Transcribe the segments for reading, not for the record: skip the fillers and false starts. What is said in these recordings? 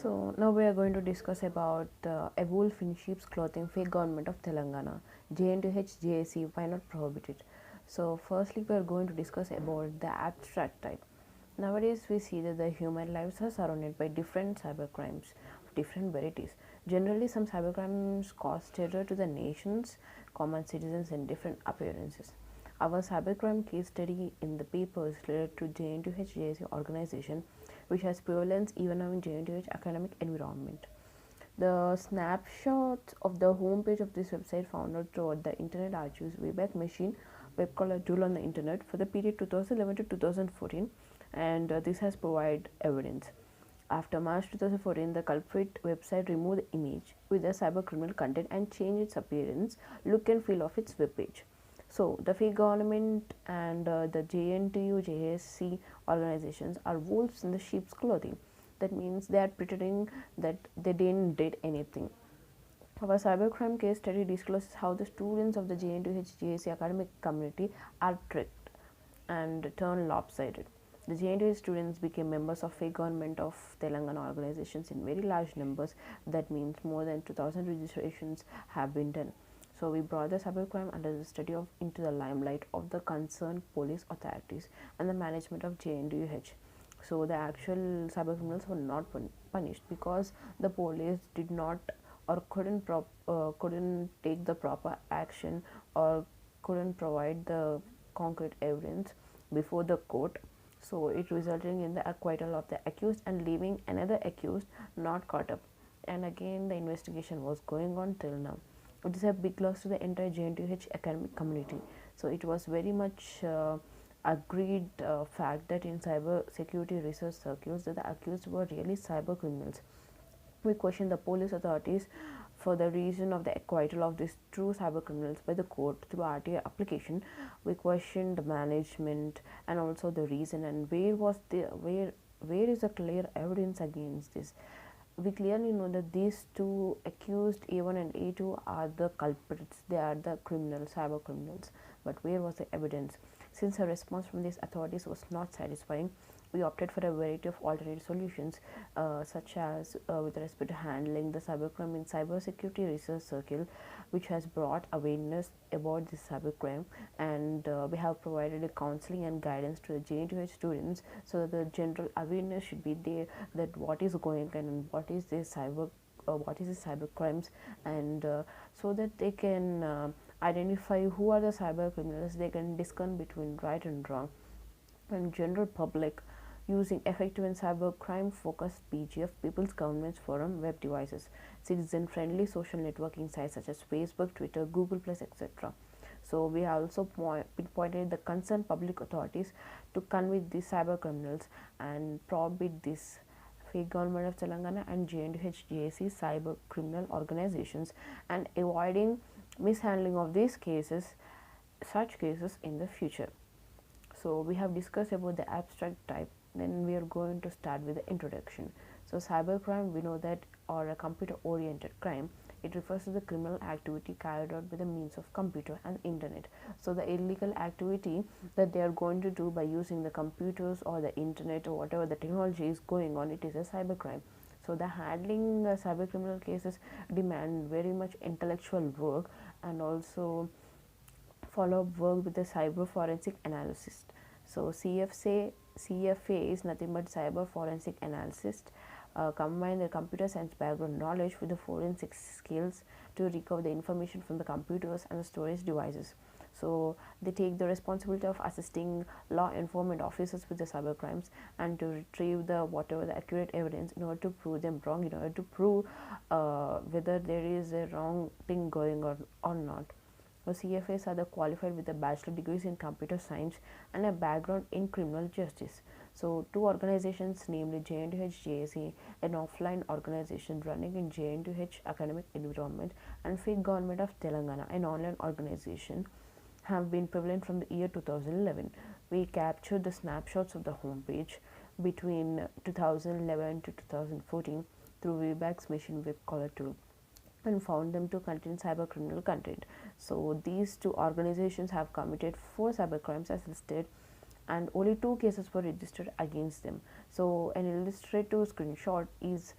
So now we are going to discuss about a wolf in sheep's clothing, fake government of Telangana, JNTUHJC, why not prohibited? So firstly we are going to discuss about the abstract type. Nowadays we see that the human lives are surrounded by different cybercrimes of different varieties. Generally some cybercrimes cause terror to the nations, common citizens in different appearances. Our cybercrime case study in the paper is related to JNTUHJC organization, which has prevalence even now in JNTUH academic environment. The snapshots of the homepage of this website found out throughout the Internet Archives Wayback Machine web crawler tool on the internet for the period 2011 to 2014, and this has provided evidence. After March 2014, the culprit website removed the image with the cybercriminal content and changed its appearance, look and feel of its webpage. So, the fake government and the JNTU, JSC organizations are wolves in the sheep's clothing. That means they are pretending that they didn't did anything. Our cybercrime case study discloses how the students of the JNTUH JSC academic community are tricked and turned lopsided. The JNTU students became members of fake government of Telangana organizations in very large numbers. That means more than 2,000 registrations have been done. So we brought the cybercrime under the study of into the limelight of the concerned police authorities and the management of JNTUH. So the actual cybercriminals were not punished because the police did not or couldn't take the proper action or couldn't provide the concrete evidence before the court. So it resulting in the acquittal of the accused and leaving another accused not caught up. And again the investigation was going on till now. It is a big loss to the entire JNTUH academic community. So it was very much agreed fact that in cyber security research circles that the accused were really cyber criminals. We questioned the police authorities for the reason of the acquittal of these true cyber criminals by the court through RTI application. We questioned the management and also the reason and where is the clear evidence against this. We clearly know that these two accused A1 and A2 are the culprits, they are the criminals, cyber criminals, but where was the evidence? Since a response from these authorities was not satisfying, we opted for a variety of alternative solutions, such as with respect to handling the cybercrime in cybersecurity research circle, which has brought awareness about this cybercrime, and we have provided a counseling and guidance to the JNTUH students, so that the general awareness should be there that what is going on and what is this cyber crimes, and so that they can identify who are the cyber criminals. They can discern between right and wrong, and general public using effective and cyber crime focused PGF People's Governments Forum web devices, citizen friendly social networking sites such as Facebook, Twitter, Google Plus, etc. So we have also pinpointed the concerned public authorities to convict these cyber criminals and prohibit this fake government of Telangana and JNTUH cyber criminal organizations, and avoiding mishandling of these cases, such cases in the future. So we have discussed about the abstract type. Then we are going to start with the introduction. So cybercrime, we know that, or a computer oriented crime, it refers to the criminal activity carried out by the means of computer and internet. So the illegal activity that they are going to do by using the computers or the internet or whatever the technology is going on, it is a cybercrime. So the handling cyber criminal cases demand very much intellectual work and also follow-up work with the cyber forensic analysis. So CFA is nothing but cyber forensic analyst. Combine the computer science background knowledge with the forensic skills to recover the information from the computers and the storage devices. So they take the responsibility of assisting law enforcement officers with the cyber crimes and to retrieve the whatever the accurate evidence in order to prove them wrong, in order to prove whether there is a wrong thing going on or not. So CFAs are the qualified with a bachelor degrees in computer science and a background in criminal justice. So two organizations, namely JNTUH JSC, an offline organization running in JNTUH academic environment, and fake government of Telangana, an online organization, have been prevalent from the year 2011. We captured the snapshots of the homepage between 2011 to 2014 through Wayback's Machine web crawler tool and found them to contain cybercriminal content. So these two organizations have committed 4 cybercrimes as listed, and only 2 cases were registered against them. So an illustrative screenshot is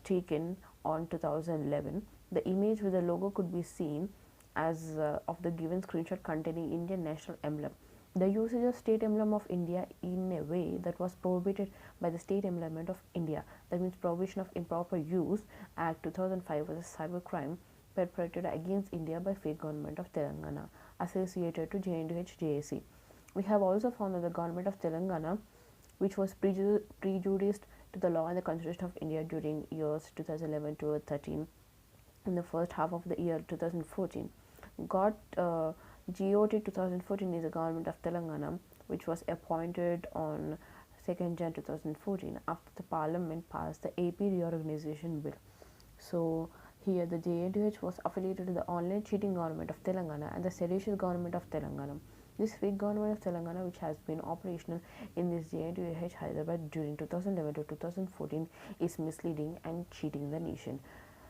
taken on 2011. The image with the logo could be seen as of the given screenshot containing Indian national emblem. The usage of state emblem of India in a way that was prohibited by the State Emblem of India, that means Prohibition of Improper Use Act 2005, was a cybercrime perpetrated against India by fake government of Telangana associated to JNTUHJAC. We have also found that the government of Telangana, which was prejudiced to the law and the Constitution of India during years 2011 to 13, in the first half of the year 2014, got GOT 2014 is the government of Telangana, which was appointed on 2nd Jan 2014 after the Parliament passed the AP reorganization bill. So here the JNTUH was affiliated to the online cheating government of Telangana and the seditious government of Telangana. This fake government of Telangana, which has been operational in this JNTUH Hyderabad during 2011 to 2014, is misleading and cheating the nation.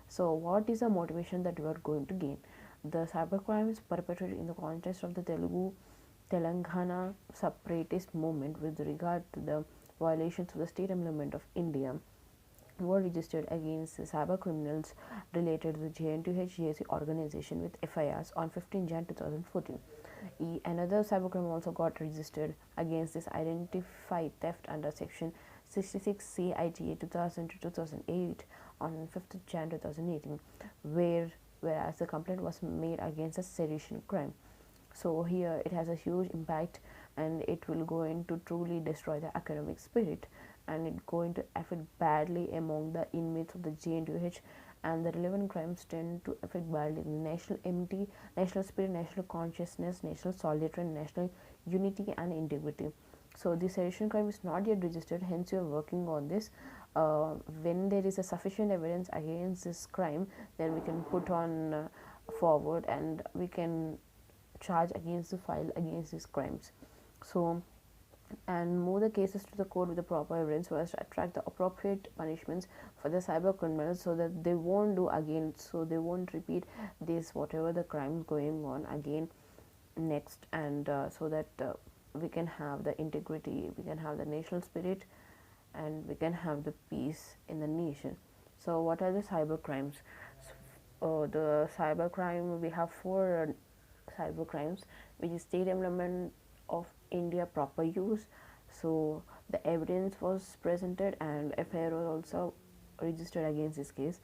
So what is the motivation that we are going to gain? The cybercrimes perpetrated in the context of the Telangana separatist movement with regard to the violations of the state emblem of India were registered against the cyber criminals related to the JNTUHJAC organization with FIRs on 15 Jan 2014. Another cybercrime also got registered against this identified theft under section 66 CITA 2000 to 2008 on 5th Jan 2018, whereas the complaint was made against a sedition crime. So here it has a huge impact, and it will going to truly destroy the academic spirit, and it's going to affect badly among the inmates of the JNTUH, and the relevant crimes tend to affect badly the national unity, national spirit, national consciousness, national solidarity, national unity and integrity. So the sedition crime is not yet registered, hence we are working on this. When there is a sufficient evidence against this crime, then we can put on forward and we can charge against the file against these crimes. So and move the cases to the court with the proper evidence was to attract the appropriate punishments for the cyber criminals so that they won't do again, so they won't repeat this whatever the crime going on again next, and so that we can have the integrity, we can have the national spirit, and we can have the peace in the nation. So what are the cyber crimes? The cyber crime, we have four cyber crimes, which is state emblem of India proper use. So the evidence was presented and FIR was also registered against this case.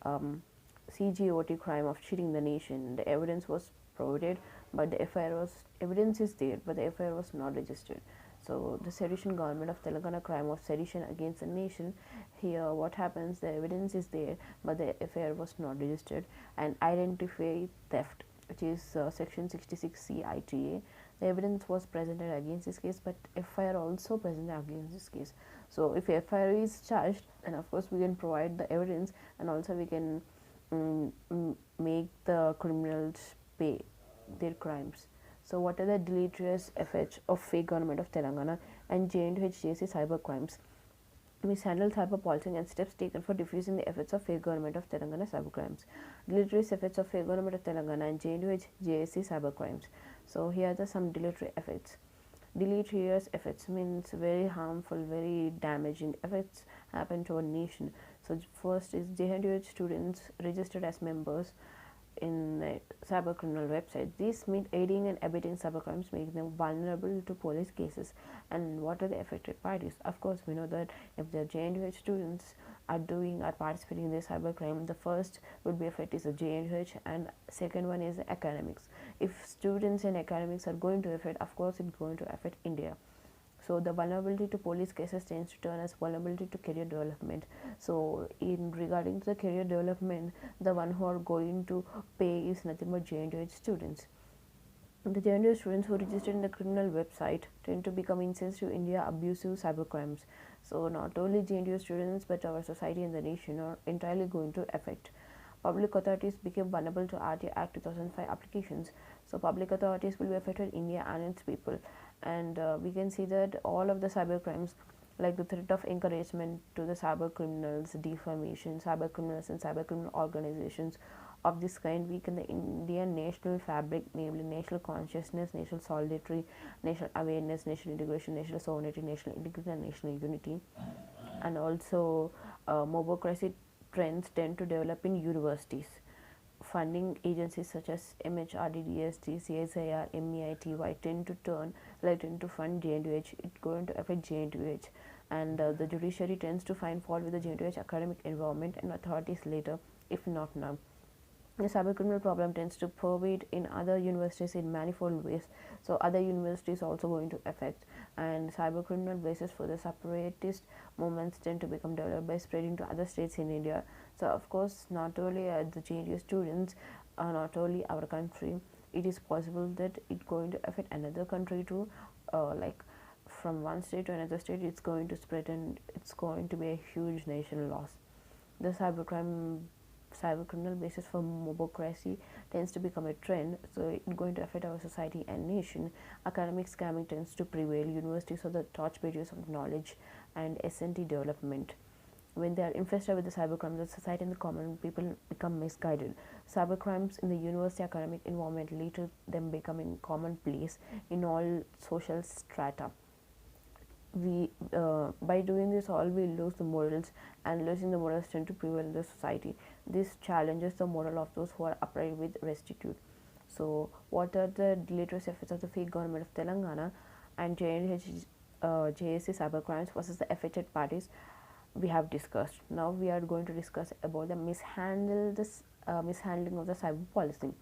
CGOT crime of cheating the nation, the evidence was provided, but the evidence is there, but the FIR was not registered. So the sedition government of Telangana crime of sedition against the nation, here what happens, the evidence is there, but the FIR was not registered. And identify theft, which is section 66 CITA, the evidence was presented against this case, but FIR also presented against this case. So if FIR is charged, then of course we can provide the evidence, and also we can make the criminals pay their crimes. So what are the deleterious effects of fake government of Telangana and JNTUHJAC cyber crimes? Mishandle cyber policing and steps taken for diffusing the effects of fake government of Telangana cyber crimes. Deleterious effects of fake government of Telangana and JNTUHJAC cyber crimes. So here are some deleterious effects. Deleterious effects means very harmful, very damaging effects happen to a nation. So first is JNTUH students registered as members in the cyber criminal website. These mean aiding and abetting cybercrimes, making them vulnerable to police cases. And what are the affected parties? Of course, we know that if the JNTUH students are participating in this cybercrime, the first would be affected is the JNTUH, and second one is the academics. If students and academics are going to affect, of course, it's going to affect India. So the vulnerability to police cases tends to turn as vulnerability to career development. So in regarding to the career development, the one who are going to pay is nothing but JNTUH students. The JNTUH students who registered in the criminal website tend to become insensitive to India abusive cybercrimes. So not only JNTUH students but our society and the nation are entirely going to affect. Public authorities became vulnerable to RT Act 2005 applications. So public authorities will be affected India and its people. And we can see that all of the cyber crimes, like the threat of encouragement to the cyber criminals, defamation, cyber criminals and cyber criminal organizations of this kind weaken the Indian national fabric, namely national consciousness, national solidarity, national awareness, national integration, national sovereignty, national integrity and national unity. And also mobocracy trends tend to develop in universities. Funding agencies such as MHRDDSD, CSIR, MEITY tend to fund JNTUH. It's going to affect JNTUH, and the judiciary tends to find fault with the JNTUH academic environment and authorities later, if not now. The cybercriminal problem tends to pervade in other universities in manifold ways. So other universities also going to affect, and cybercriminal basis for the separatist movements tend to become developed by spreading to other states in India. So of course, not only the JNTU students, not only our country, it is possible that it's going to affect another country too. Like from one state to another state, it's going to spread, and it's going to be a huge national loss. The cybercriminal basis for mobocracy tends to become a trend, so it's going to affect our society and nation. Academic scamming tends to prevail. Universities are the torchbearers of knowledge and S&T development. When they are infested with the cybercrime, the society and the common people become misguided. Cybercrimes in the university academic environment lead to them becoming commonplace in all social strata. By doing this all, we lose the morals, and losing the morals tend to prevail in the society. This challenges the moral of those who are upright with rectitude. So what are the deleterious effects of the fake government of Telangana and JSC cybercrimes versus the affected parties? We have discussed. Now we are going to discuss about the mishandling of the cyber policing.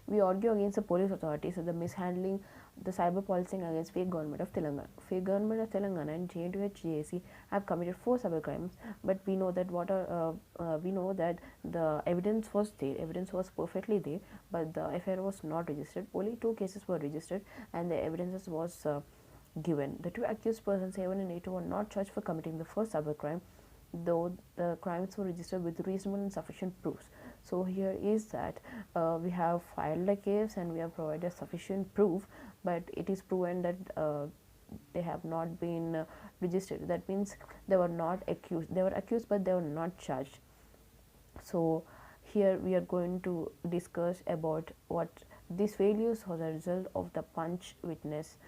We argue against the police authorities that the mishandling the cyber policing against fake government of Telangana. Fake government of Telangana and JNTUHJAC have committed 4 cybercrimes, but we know that the evidence was there. Evidence was perfectly there, but the FIR was not registered. Only 2 cases were registered, and the evidence was given. The 2 accused persons, A1 and A2, were not charged for committing the first cybercrime, though the crimes were registered with reasonable and sufficient proofs. So here is that we have filed a case and we have provided sufficient proof, but it is proven that they have not been registered. That means they were not accused. They were accused, but they were not charged. So here we are going to discuss about what these failures are the result of the punch witness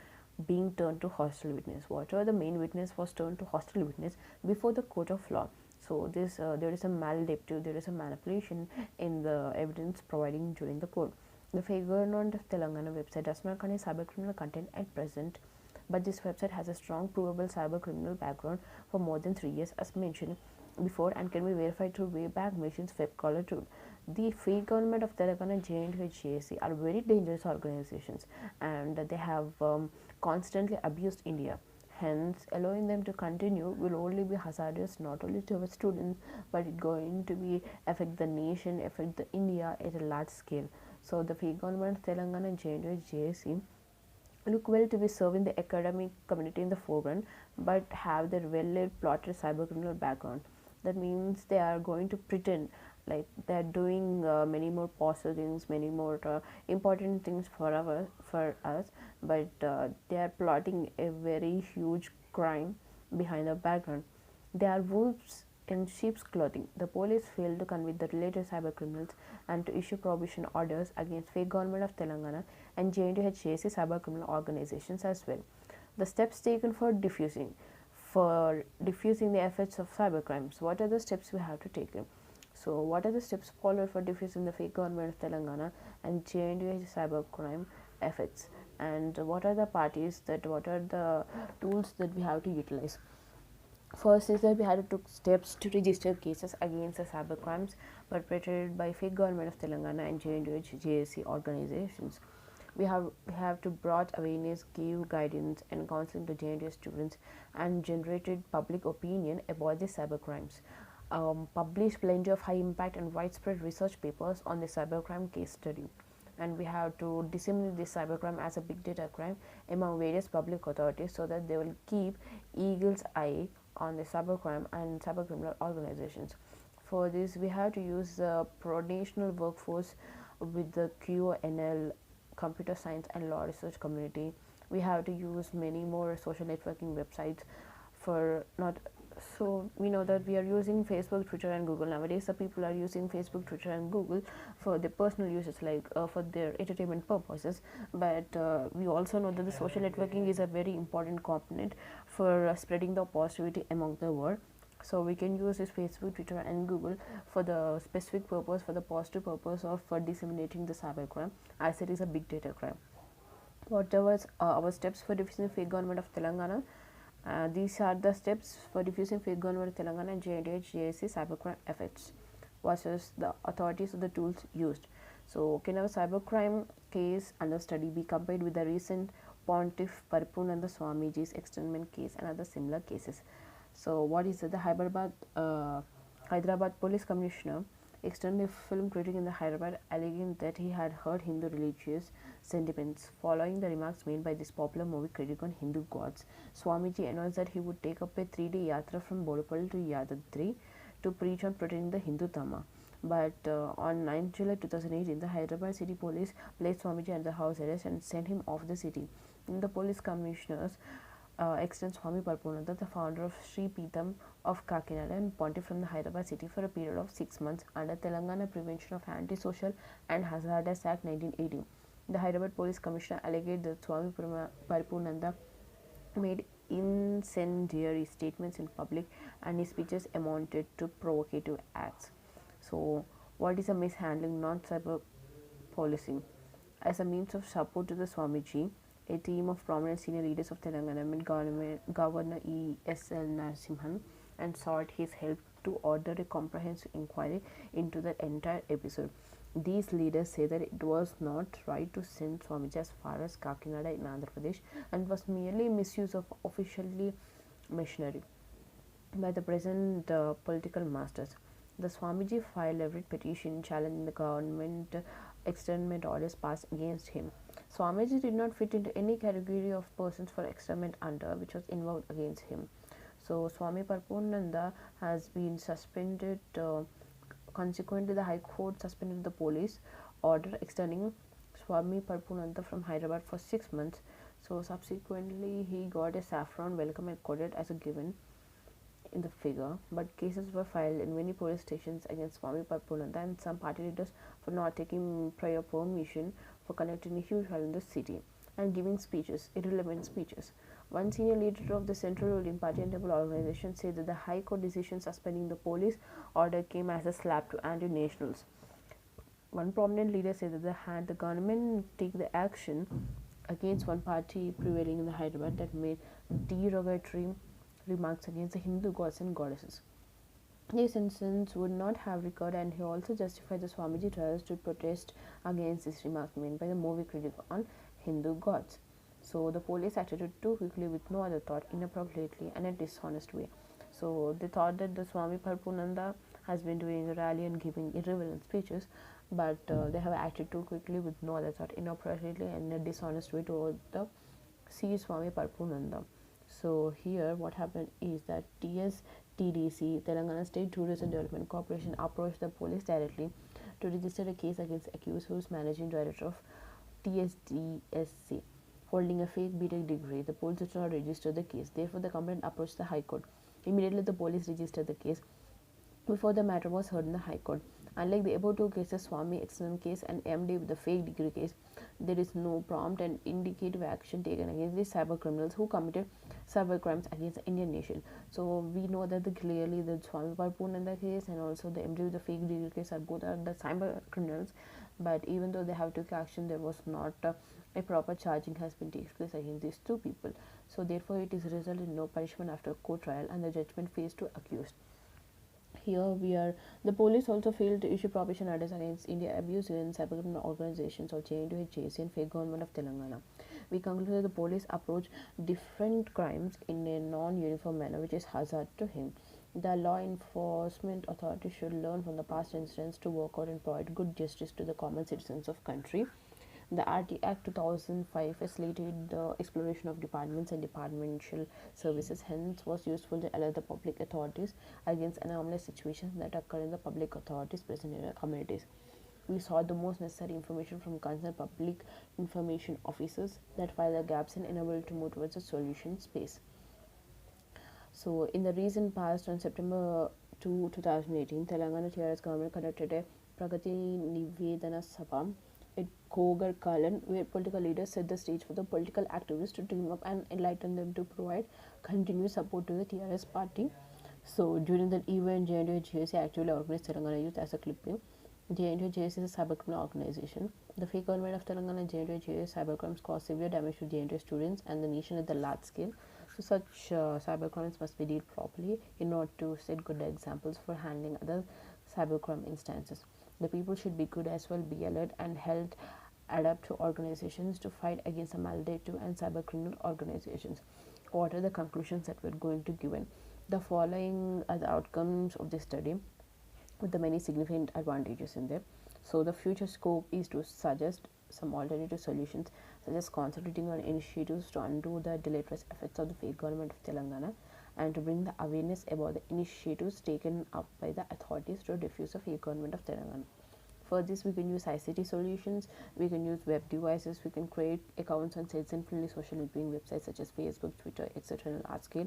being turned to hostile witness. Whatever the main witness was turned to hostile witness before the court of law. So this there is a maladaptive, there is a manipulation in the evidence providing during the court. The fake government of Telangana website does not contain cybercriminal content at present, but this website has a strong provable cybercriminal background for more than 3 years, as mentioned before, and can be verified through Wayback Machine's web crawler tool. The fake government of Telangana, JNTUHJAC, are very dangerous organizations, and they have constantly abused India. Hence, allowing them to continue will only be hazardous not only to our students, but it's going to be affect the nation, affect the India at a large scale. So the fake government of Telangana and JNTUHJAC look well to be serving the academic community in the foreground, but have their well-laid plotted cybercriminal background. That means they are going to pretend like they are doing many more positive things, many more important things for us, but they are plotting a very huge crime behind the background. They are wolves in sheep's clothing. The police failed to convict the related cybercriminals and to issue prohibition orders against fake government of Telangana and JNTUHJAC cybercriminal organizations as well. The steps taken for diffusing the effects of cybercrimes. What are the steps we have to take? So what are the steps followed for diffusing the fake government of Telangana and JNTUH cybercrime effects? And what are the tools that we have to utilize? First is that we had to take steps to register cases against the cybercrimes perpetrated by fake government of Telangana and JNTUHJAC organizations. We have to broad awareness, give guidance and counseling to JNTU students, and generated public opinion about the cybercrimes. Published plenty of high impact and widespread research papers on the cybercrime case study. And we have to disseminate this cybercrime as a big data crime among various public authorities so that they will keep eagle's eye on the cybercrime and cybercriminal organizations. For this, we have to use the pro-national workforce with the QNL, computer science and law research community. We have to use many more social networking websites for not. So we know that we are using Facebook, Twitter and Google. Nowadays the people are using Facebook, Twitter and Google for their personal uses, like for their entertainment purposes, but we also know that the social networking is a very important component for spreading the positivity among the world. So we can use this Facebook, Twitter and Google for the specific purpose, for the positive purpose of disseminating the cybercrime, as it is a big data crime. Whatever our steps for defusing fake government of Telangana, these are the steps for defusing fake government of Telangana and JNTUHJAC cybercrime efforts versus the authorities of the tools used. So can our cybercrime case under study be compared with the recent Pontiff Paripoonanda Swamiji's externment case and other similar cases? So what is it? The Hyderabad police commissioner extended a film critic in the Hyderabad, alleging that he had hurt Hindu religious sentiments. Following the remarks made by this popular movie critic on Hindu gods, Swamiji announced that he would take up a 3-day yatra from Bodapalli to Yadadri to preach on protecting the Hindu Dhamma. But on 9 July 2018, the Hyderabad City Police placed Swamiji under house arrest and sent him off the city. The police commissioners extends Swami Parpunanda, the founder of Sri Peetham of Kakinada and Pontiff from the Hyderabad city for a period of 6 months under Telangana Prevention of Antisocial and Hazardous Act 1980. The Hyderabad Police Commissioner alleged that Swami Parpunanda made incendiary statements in public and his speeches amounted to provocative acts. So, what is a mishandling non-cyber policing? As a means of support to the Swamiji, a team of prominent senior leaders of Telangana met Governor E.S.L. Narasimhan and sought his help to order a comprehensive inquiry into the entire episode. These leaders say that it was not right to send Swamiji as far as Kakinada in Andhra Pradesh and was merely misuse of officially machinery by the present political masters. The Swamiji filed a writ petition challenging the government externment orders passed against him. Swamiji did not fit into any category of persons for externment under which was invoked against him. So Swami Parpunanda has been suspended. Consequently, the High Court suspended the police order extending Swami Parpunanda from Hyderabad for 6 months. So subsequently, he got a saffron welcome and quoted as a given in the figure, but cases were filed in many police stations against Swami Parpunanda and some party leaders for not taking prior permission for conducting a huge rally in the city and giving speeches, irrelevant speeches. One senior leader of the Central Ruling Party and Temple Organization said that the High Court decision suspending the police order came as a slap to anti-nationals. One prominent leader said that had the government take the action against one party prevailing in the Hyderabad that made derogatory remarks against the Hindu gods and goddesses, this instance would not have recurred, and he also justified the Swamiji trials to protest against this remark made by the movie critic on Hindu gods. So the police acted too quickly with no other thought, inappropriately and a dishonest way. So they thought that the Swami Parpunanda has been doing a rally and giving irrelevant speeches, but they have acted too quickly with no other thought, inappropriately and in a dishonest way toward the C. Swami Parpunanda. So here what happened is that TDC, Telangana State Tourism Development Corporation, approached the police directly to register a case against accused, who is managing director of TSDSC, holding a fake B.Tech degree. The police did not register the case. Therefore, the complaint approached the High Court. Immediately, the police registered the case before the matter was heard in the High Court. Unlike the above two cases, Swami external case and MD with the fake degree case, there is no prompt and indicative action taken against these cyber criminals who committed cyber crimes against the Indian nation. So we know that clearly the Swami Parpunanda case and also the MD with the fake degree case are both are the cyber criminals. But even though they have took action, there was not a proper charging has been taken place against these two people. So therefore, it is resulted in no punishment after court trial and the judgment faced to accused. Here the police also failed to issue prohibition orders against India abuse in cybercriminal organizations or JNTUHJAC and fake government of Telangana. We concluded the police approach different crimes in a non-uniform manner, which is hazard to him. The law enforcement authorities should learn from the past incidents to work out and provide good justice to the common citizens of country. The RT Act 2005 facilitated the exploration of departments and departmental services, hence was useful to alert the public authorities against anomalous situations that occur in the public authorities present in our communities. We sought the most necessary information from concerned public information officers that fill the gaps and enable to move towards a solution space. So in the recent past, on September 2, 2018, Telangana TRS government conducted a Pragati Nivedana Sabha at Kogar Kalan, where political leaders set the stage for the political activists to team up and enlighten them to provide continuous support to the TRS party So during that event, JNTUHJC actively organized Telangana Youth as a clipping. JNTUHJC is a cybercriminal organization. The fake government of Telangana and JNTUHJC cybercrimes cause severe damage to JNTU students and the nation at the large scale. So such cybercrimes must be dealt properly in order to set good examples for handling other cybercrime instances. The people should be good as well, be alert and held adapt to organizations to fight against the maladaptive and cybercriminal organizations. What are the conclusions that we're going to give in? The following are the outcomes of this study with the many significant advantages in there. So the future scope is to suggest some alternative solutions such as concentrating on initiatives to undo the deleterious effects of the fake government of Telangana and to bring the awareness about the initiatives taken up by the authorities to diffuse the fake government of Telangana. For this, we can use ICT solutions, we can use web devices, we can create accounts on citizen-friendly social networking websites such as Facebook, Twitter, etc. on a large scale.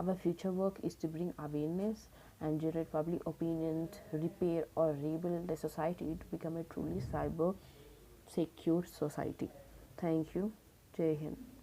Our future work is to bring awareness and generate public opinions, repair or rebuild the society to become a truly cyber secure society. Thank you. Jai Hind.